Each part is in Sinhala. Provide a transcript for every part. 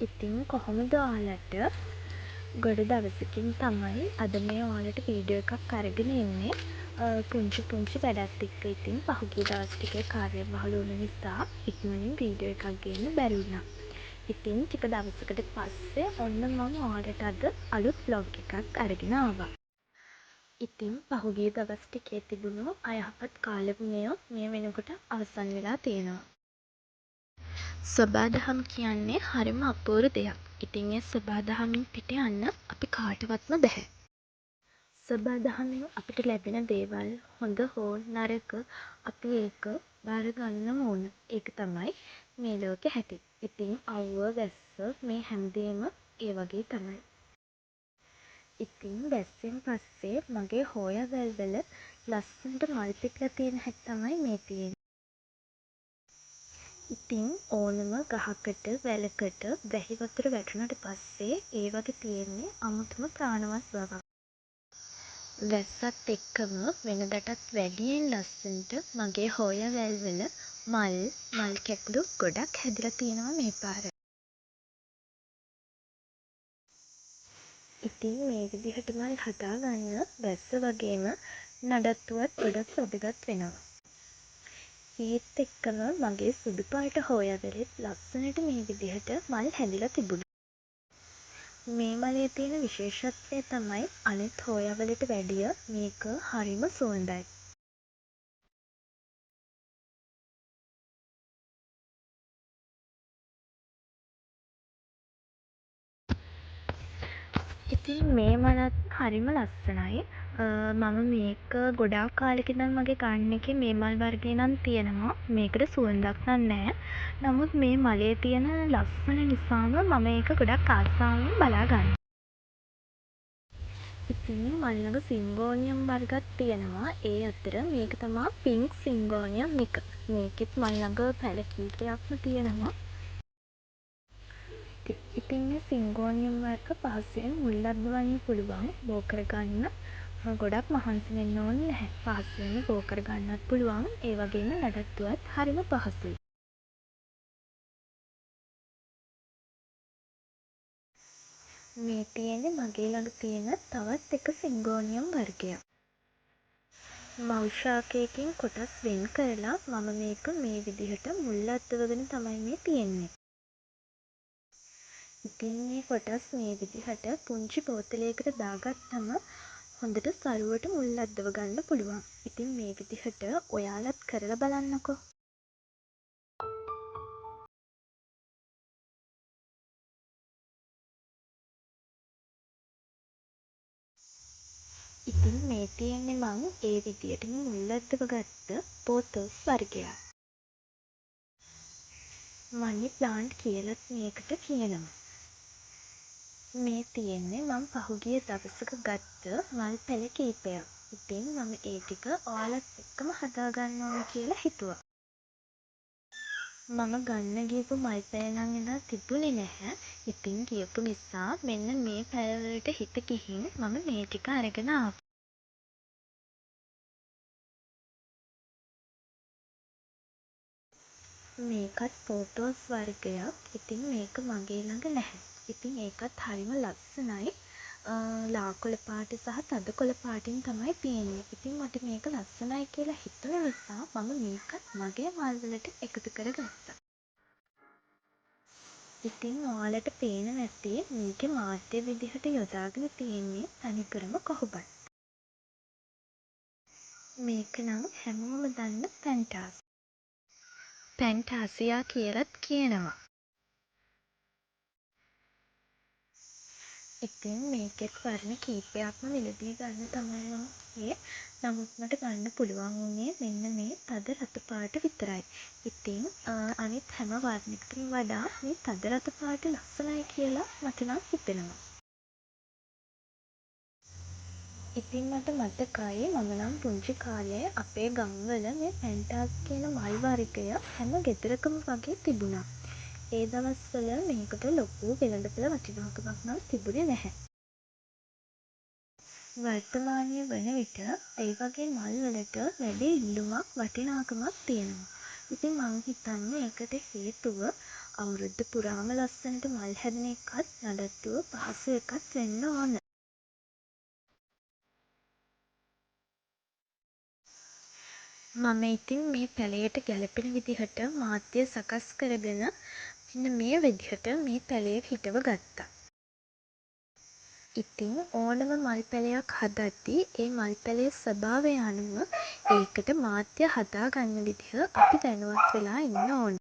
ඉතින් කොහොමද ඔයාලට ගොඩ දවසකින් තමයි අද මේ ඔයාලට වීඩියෝ එකක් අරගෙන එන්නේ. පුංචි පුංචි වැඩත් එක්ක. ඉතින් පහුගිය දවස් ටිකේ කාර්යබහුල වුණ නිසා ඉක්මනින් වීඩියෝ එකක් ගේන්න බැරි වුණා. ඉතින් ටික දවසකට පස්සේ ඔන්න මම ඔයාලට අද අලුත් බ්ලොග් එකක් අරගෙන ආවා. ඉතින් පහුගිය දවස් ටිකේ තිබුණු අයහපත් කාලගුණය මේ වෙනකොට අවසන් වෙලා තියෙනවා. සොබාදහම කියන්නේ හරිම අපූරු දෙයක්. ඉතින් ඒ සොබාදහමින් පිට යන්න අපි කාටවත්ම බැහැ. සොබාදහමෙන් අපිට ලැබෙන දේවල් හොඳ හෝ නරක අපි ඒක බාර ගන්නම ඕන. ඒක තමයි මේ ලෝකේ හැටි. ඉතින් අව්ව වැස්ස මේ හැමදේම ඒ වගේ තමයි. ඉතින් වැස්සෙන් පස්සේ මගේ හෝයා වැල්වල ලස්සනට මල් පිපිලා තියෙන හැටි තමයි මේ තියෙන්නේ. ඉතින් ඕනම ගහකට වැලකට වැහි වතුර වැටුණට පස්සේ ඒ වගේ තියෙන්නේ අමුතුම ප්‍රාණවත් බවක්. වැස්සත් එක්කම වෙනදටත් වැඩියෙන් ලස්සනට මගේ හෝයා වැල්වල මල් කැකුළු ගොඩක් හැදිලා තියෙනවා මේ පාර. ඉතින් මේ විදිහට මල් හදාගන්න වැස්ස වගේම නඩත්තුවත් ගොඩක් වැදගත් වෙනවා. ඒත් එක්කම මගේ සුදු පාට හෝයා වැලෙත් ලස්සනට මේ විදිහට මල් හැදිලා තිබුණා. මේ මලේ තියෙන විශේෂත්වය තමයි අනිත් හෝයා වලට වැඩිය මේක හරිම සුවඳයි. ඉතින් මේ මලත් හරිම ලස්සනයි. මම මේක ගොඩාක් කාලෙක ඉඳන් වගේ ගන්න එකේ මේ මල් වර්ගේ නම් තියෙනවා. මේකට සුවඳක් නම් නෑ. නමුත් මේ මලේ තියෙන ලස්සන නිසාම මම ඒක ගොඩක් ආසාවෙන් බලා ගන්නවා. ඉතින් මල් ළඟ සින්ගෝනියම් වර්ගත් තියෙනවා. ඒ අතර මේක තමා පින්ක් සින්ගෝනියම් එක. මේකෙත් මල් ළඟ පැල කීපයක්ම තියෙනවා. ඉතින් මේ සින්ගෝනියම් වර්ග පහසුවෙන් මුල් අද්දවන්න පුළුවන්. බෝ කරගන්න ගොඩක් මහන්සි වෙන්න ඕනේ නැහැ. පහසුවෙන්ම බෝ කරගන්නත් පුළුවන්. ඒ වගේම නඩත්තුවත් හරිම පහසුයි. මේ තියෙන්නේ මගේ ළඟ තියෙන තවත් එක සින්ගෝනියම් වර්ගයක්. මව් ශාකයකින් කොටස් වෙන් කරලා මම මේක මේ විදිහට මුල් අද්දවගෙන තමයි මේ තියෙන්නේ. ඉතින් මේ කොටස් මේ විදිහට පුංචි බෝතලයකට දාගත්තම හොඳට සරුවට මුල් අද්දව ගන්න පුළුවන්. ඉතින් මේ විදිහට ඔයාලත් කරලා බලන්නකෝ. ඉතින් මේ තියෙන්නේ මං ඒ විදිහටම මුල් අද්දව ගත්ත පෝතෝස් වර්ගයක්. මනි ප්ලාන්ට් කියලත් මේකට කියනවා. මේ තියෙන්නේ මම පහුගිය දවසක ගත්ත මල් පැල කීපයක්. ඉතින් මම ඒ ටික ඔයාලත් එක්කම හදාගන්න ඕන කියලා හිතුවා. මම ගන්න ගියපු මල් පැල නම් එදා තිබුණේ නැහැ. ඉතින් ගියපු නිසා මෙන්න මේ පැලවලට හිත ගිහින් මම මේ ටික අරගෙන ආවා. මේකත් පෝතෝස් වර්ගයක්. ඉතින් මේක මගේ ළඟ නැහැ. ඉතින් ඒකත් හරිම ලස්සනයි. ලා කොළ පාට සහ තද කොළ පාටින් තමයි තියෙන්නේ. ඉතින් මට මේක ලස්සනයි කියලා හිතුන නිසා මම මේකත් මගේ මල් වලට එකතු කරගත්තා. ඉතින් ඔයාලට පේනවා ඇති මේකේ මාධ්‍ය විදිහට යොදාගෙන තියෙන්නේ තනිකරම කොහොඹක්. මේක නම් හැමෝම දන්න පැන්ටාස්. පැන්ටාසියා කියලත් කියනවා. ඉතින් මේකෙත් වර්ණ කීපයක්ම මිලදී ගන්න තමයි මම ගියේ. නමුත් මට ගන්න පුළුවන් වුණේ මෙන්න මේ තද රතු පාට විතරයි. ඉතින් අනිත් හැම වර්ණයකටම වඩා මේ තද රතු පාට ලස්සනයි කියලා මට නම් හිතෙනවා. ඉතින් මට මතකයි මම නම් පුංචි කාලේ අපේ ගම්වල මේ පැන්ටාස් කියන මල් වර්ගය හැම ගෙදරකම වගේ තිබුණා. ඒ දවස්වල මේකට ලොකු වෙළඳපොළ වටිනාකමක් නම් තිබුණේ නැහැ. වර්තමානය වන විට ඒ වගේ මල් වලට වැඩි ඉල්ලුමක් වටිනාකමක් තියෙනවා. ඉතින් මං හිතන්නේ ඒකට හේතුව අවුරුද්ද පුරාම ලස්සනට මල් හැදෙන එකත් නඩත්තුව පහසු එකත් වෙන්න ඕන. මම ඉතින් මේ පැළයට ගැළපෙන විදිහට මාධ්‍ය සකස් කරගෙන මෙන්න මේ විදිහට මේ පැළය හිටව ගත්තා. ඉතින් ඕනම මල් පැළයක් හදද්දී ඒ මල් පැළේ ස්වභාවය අනුව ඒකට මාධ්‍ය හදාගන්න විදිහ අපි දැනුවත් වෙලා ඉන්න ඕන.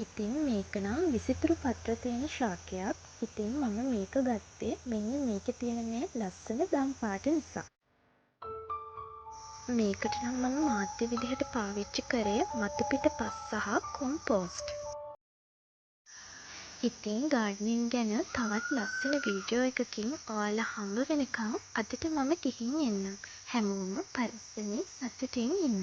ඉතින් මේක නම් විසිතුරු පත්‍ර තියෙන ශාකයක්. ඉතින් මම මේක ගත්තේ මෙන්න මේකේ තියෙන මේ ලස්සන දම් පාට නිසා. මේකට නම් මම මාධ්‍ය විදිහට පාවිච්චි කරේ මතු පිට පස් සහ කොම්පෝස්ට්. ඉතින් ගාඩ්නින් ගැන තවත් ලස්සන වීඩියෝ එකකින් ඔයාලා හම්බ වෙනකම් අදට මම ගිහින් එන්නම්. හැමෝම පරිස්සමෙන් සතුටින් ඉන්න.